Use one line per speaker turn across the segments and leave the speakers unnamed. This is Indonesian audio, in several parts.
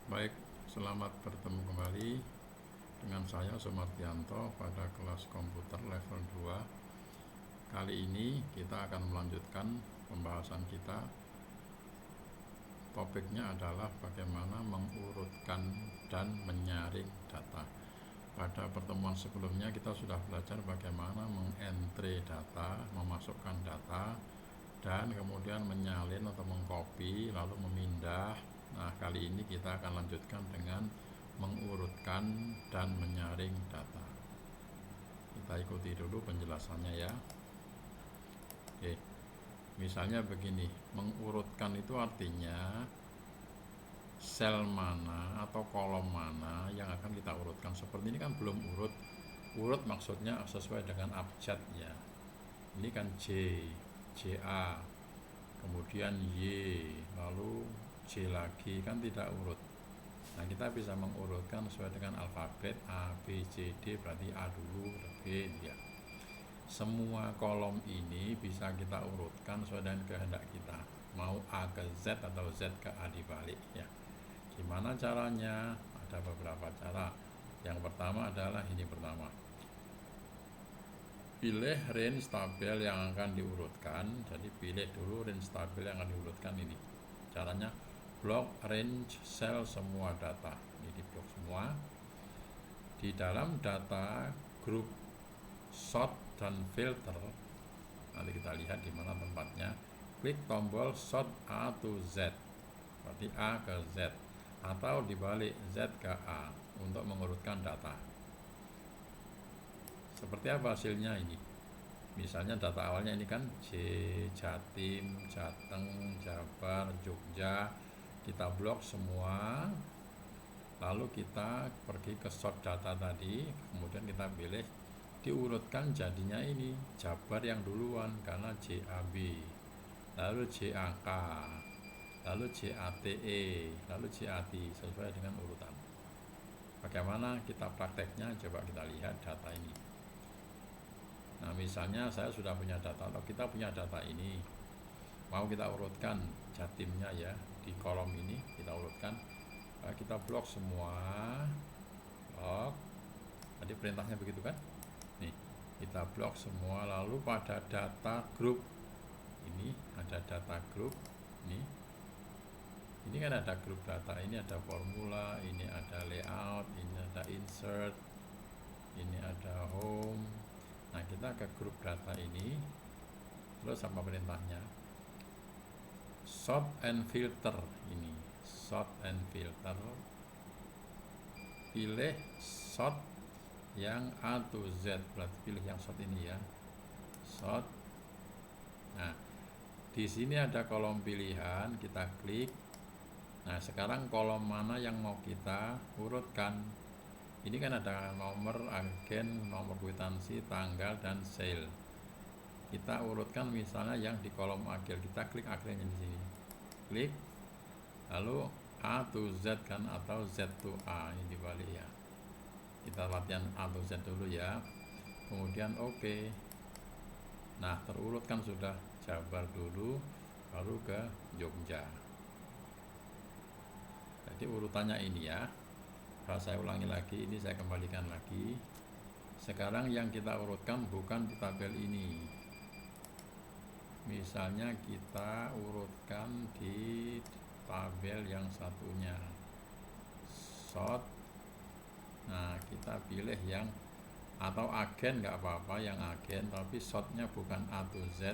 Baik, selamat bertemu kembali dengan saya Sumartianto pada kelas komputer level 2. Kali ini kita akan melanjutkan pembahasan kita. Topiknya adalah bagaimana mengurutkan dan menyaring data. Pada pertemuan sebelumnya kita sudah belajar bagaimana mengentre data, memasukkan data, dan kemudian menyalin atau mengcopy lalu memindah. Nah, kali ini kita akan lanjutkan dengan mengurutkan dan menyaring data. Kita ikuti dulu penjelasannya ya. Oke. Misalnya begini, mengurutkan itu artinya sel mana atau kolom mana yang akan kita urutkan. Seperti ini kan belum urut. Urut maksudnya sesuai dengan abjad ya. Ini kan J, JA, kemudian Y, lalu J lagi, kan tidak urut. Nah, kita bisa mengurutkan sesuai dengan alfabet A, B, C, D, berarti A dulu, B, ya. Semua kolom ini bisa kita urutkan sesuai dengan kehendak kita. Mau A ke Z atau Z ke A dibalik ya. Gimana caranya? Ada beberapa cara. Yang pertama adalah ini pertama. Pilih range tabel yang akan diurutkan. Jadi pilih dulu range tabel yang akan diurutkan ini. Caranya blok range sel semua data. Ini di blok semua. Di dalam data grup sort dan filter, nanti kita lihat di mana tempatnya. Klik tombol sort A to Z, berarti A ke Z, atau dibalik Z ke A untuk mengurutkan data. Seperti apa hasilnya ini? Misalnya data awalnya ini kan J, Jatim, Jateng, Jabar, Jogja. Kita blok semua, lalu kita pergi ke sort data tadi, kemudian kita pilih, diurutkan jadinya ini Jabar yang duluan karena JAB, lalu JAK, lalu JATE, lalu JAT, sesuai dengan urutan. Bagaimana kita prakteknya? Coba kita lihat data ini. Nah, misalnya saya sudah punya data atau kita punya data ini, mau kita urutkan Jatimnya ya, di kolom ini kita urutkan. Kita blok semua, blok. Tadi perintahnya begitu kan? Nih, kita blok semua, lalu pada data grup ini ada data grup ini kan ada grup data, ini ada formula, ini ada layout, ini ada insert, ini ada home. Nah, kita ke grup data ini, terus sama perintahnya sort and filter. Ini sort and filter, pilih sort yang A to Z, berarti pilih yang sort ini ya, sort. Nah, di sini ada kolom pilihan, kita klik. Nah, sekarang kolom mana yang mau kita urutkan? Ini kan ada nomor agen, nomor kwitansi, tanggal, dan sale. Kita urutkan misalnya yang di kolom agen. Kita klik agennya di sini. Klik, lalu A to Z kan, atau Z to A, ini dibalik ya. Kita latihan A to Z dulu ya. Kemudian OK. Nah, terurut kan sudah Jabar dulu, baru ke Jogja. Jadi urutannya ini ya. Kalau saya ulangi lagi, ini saya kembalikan lagi. Sekarang yang kita urutkan bukan di tabel ini. Misalnya kita urutkan di tabel yang satunya, sort. Nah, kita pilih yang, atau agen nggak apa-apa, yang agen, tapi sortnya bukan A to Z,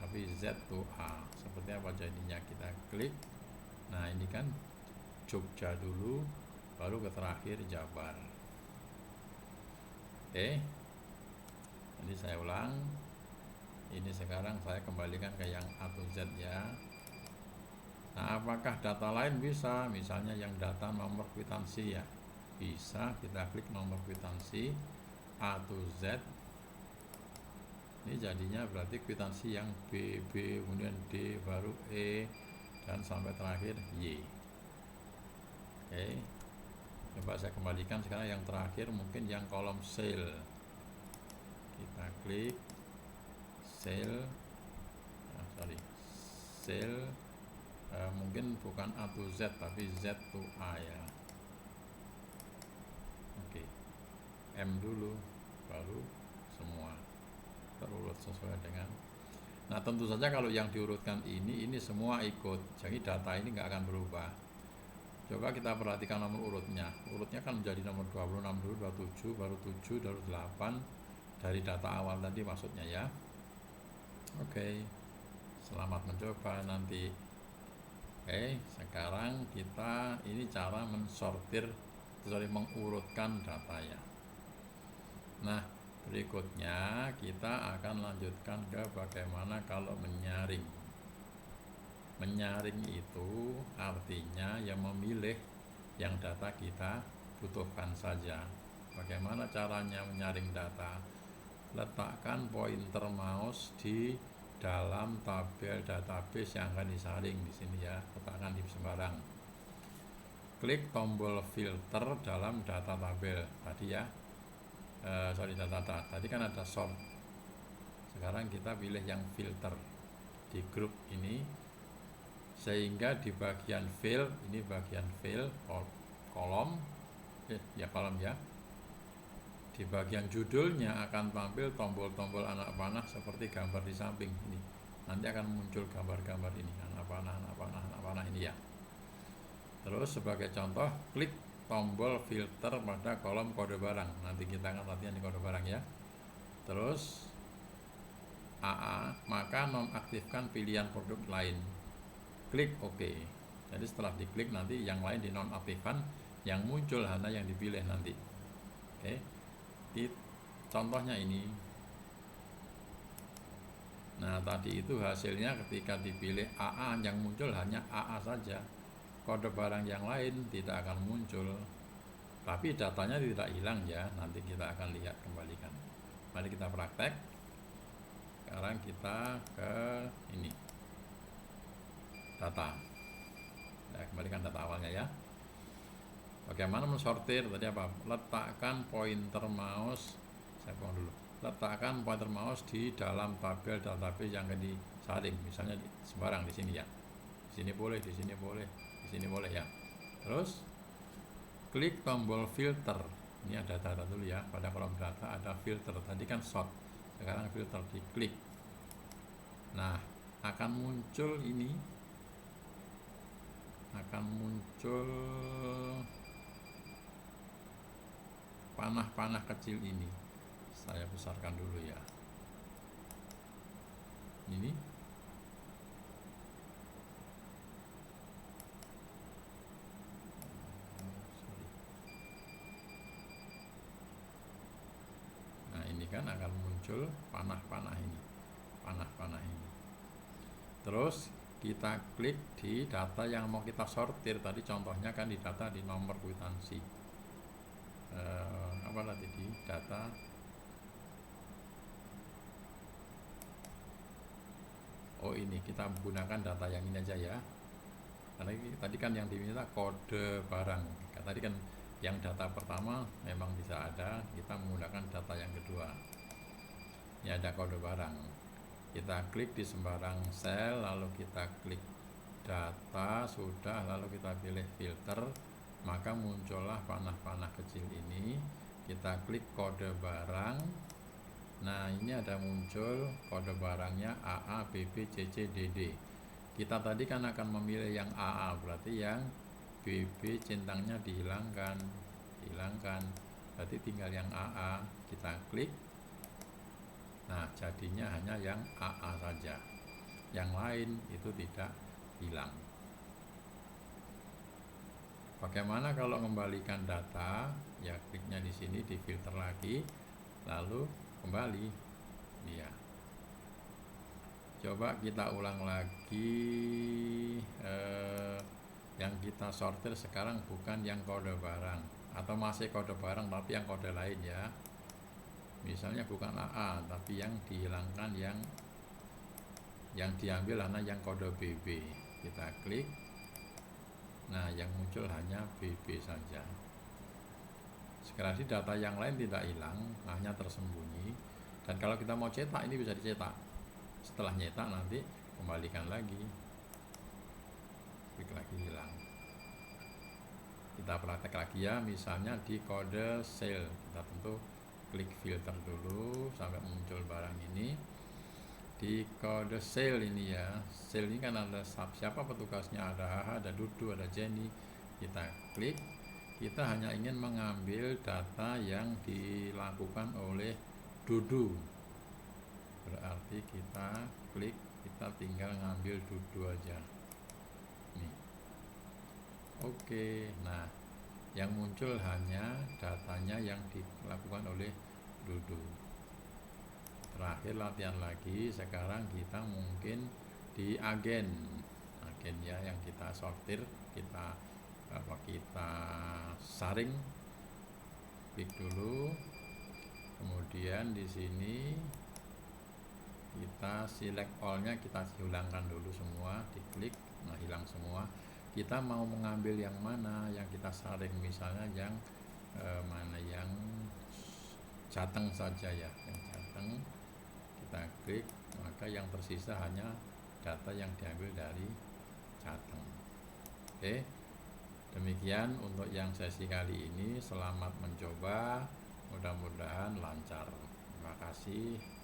tapi Z to A. Seperti apa jadinya? Kita klik. Nah, ini kan Jogja dulu, baru ke terakhir Jabar. Oke, jadi saya ulang. Ini sekarang saya kembalikan ke yang A to Z ya. Nah, apakah data lain bisa? Misalnya yang data nomor kwitansi ya, bisa. Kita klik nomor kwitansi A to Z. Ini jadinya berarti kwitansi yang B, kemudian D, baru E, dan sampai terakhir Y. Oke, coba saya kembalikan sekarang yang terakhir, mungkin yang kolom sale. Kita klik sale, sale, mungkin bukan A to Z tapi Z to A ya. Oke, M dulu baru semua terurut sesuai dengan. Nah tentu saja kalau yang diurutkan ini semua ikut, jadi data ini nggak akan berubah. Coba kita perhatikan nomor urutnya kan menjadi nomor 26 dulu, 27, baru 7, baru 8 dari data awal tadi maksudnya ya. Oke, selamat mencoba nanti. Oke, sekarang kita ini cara mengurutkan data ya. Nah berikutnya kita akan lanjutkan ke bagaimana kalau menyaring. Menyaring itu artinya yang memilih yang data kita butuhkan saja. Bagaimana caranya menyaring data? Letakkan pointer mouse di dalam tabel database yang akan disaring di sini ya. Letakkan di sembarang. Klik tombol filter dalam data tabel tadi ya. Data. Tadi kan ada sort. Sekarang kita pilih yang filter di grup ini. Sehingga di bagian fill, ini bagian fill kolom ya, di bagian judulnya akan tampil tombol-tombol anak panah seperti gambar di samping ini. Nanti akan muncul gambar-gambar ini, anak panah ini ya. Terus sebagai contoh, klik tombol filter pada kolom kode barang. Nanti kita akan latihan di kode barang ya. Terus AA, maka nonaktifkan pilihan produk lain. Klik OK. Jadi setelah diklik nanti yang lain dinonaktifkan, yang muncul hanya yang dipilih nanti. Oke. Contohnya ini. Nah tadi itu hasilnya ketika dipilih AA yang muncul hanya AA saja. Kode barang yang lain tidak akan muncul. Tapi datanya tidak hilang ya. Nanti kita akan lihat kembalikan. Mari kita praktek. Sekarang kita ke ini. Data. Nah, kembalikan data awalnya ya. Bagaimana mensortir tadi apa? Letakkan pointer mouse. Saya buang dulu. Letakkan pointer mouse di dalam tabel database yang akan disaring. Misalnya sembarang di sini ya. Di sini boleh, di sini boleh, di sini boleh ya. Terus klik tombol filter. Ini ada data dulu ya. Pada kolom data ada filter. Tadi kan sort. Sekarang filter diklik. Nah, akan muncul ini. Akan muncul panah-panah kecil ini. Saya besarkan dulu ya. Ini. Nah, ini kan akan muncul panah-panah ini. Panah-panah ini. Terus kita klik di data yang mau kita sortir. Tadi contohnya kan di data di nomor kwitansi. Apa tadi di data? Oh ini kita menggunakan data yang ini aja ya. Karena tadi kan yang diminta kode barang. Tadi kan yang data pertama memang bisa ada. Kita menggunakan data yang kedua. Ini ada kode barang. Kita klik di sembarang sel, lalu kita klik data, sudah, lalu kita pilih filter, maka muncullah panah-panah kecil ini. Kita klik kode barang. Nah ini ada muncul kode barangnya AA, BB, CC, DD. Kita tadi kan akan memilih yang AA, berarti yang BB centangnya dihilangkan, berarti tinggal yang AA. Kita klik. Nah jadinya hanya yang AA saja, yang lain itu tidak hilang. Bagaimana kalau mengembalikan data? Ya kliknya di sini, di filter lagi, lalu kembali. Ya. Coba kita ulang lagi. Yang kita sortir sekarang bukan yang kode barang, atau masih kode barang tapi yang kode lain ya. Misalnya bukan AA tapi yang dihilangkan, yang diambil hanya yang kode BB. Kita klik. Nah yang muncul hanya BB saja. Sekali lagi data yang lain tidak hilang, hanya tersembunyi. Dan kalau kita mau cetak, ini bisa dicetak. Setelah nyetak nanti kembalikan lagi. klik lagi, hilang. Kita praktek lagi ya, misalnya di kode sale kita tentu klik filter dulu sampai muncul barang ini. Di kode sale ini ya, sale ini kan ada siapa petugasnya, ada Haha, ada Dudu, ada Jenny. Kita klik, kita hanya ingin mengambil data yang dilakukan oleh Dudu, berarti kita klik, kita tinggal ngambil Dudu aja nih. Oke, nah yang muncul hanya datanya yang dilakukan oleh Dudu. Terakhir latihan lagi, sekarang kita mungkin di agen ya, yang kita sortir, kita saring, klik dulu, kemudian di sini kita select all-nya, kita hilangkan dulu semua, diklik, nah hilang semua. Kita mau mengambil yang mana yang kita saring, misalnya yang mana yang Jateng saja ya, yang Jateng kita klik, maka yang tersisa hanya data yang diambil dari Jateng. Oke, demikian untuk yang sesi kali ini. Selamat mencoba, mudah-mudahan lancar. Terima kasih.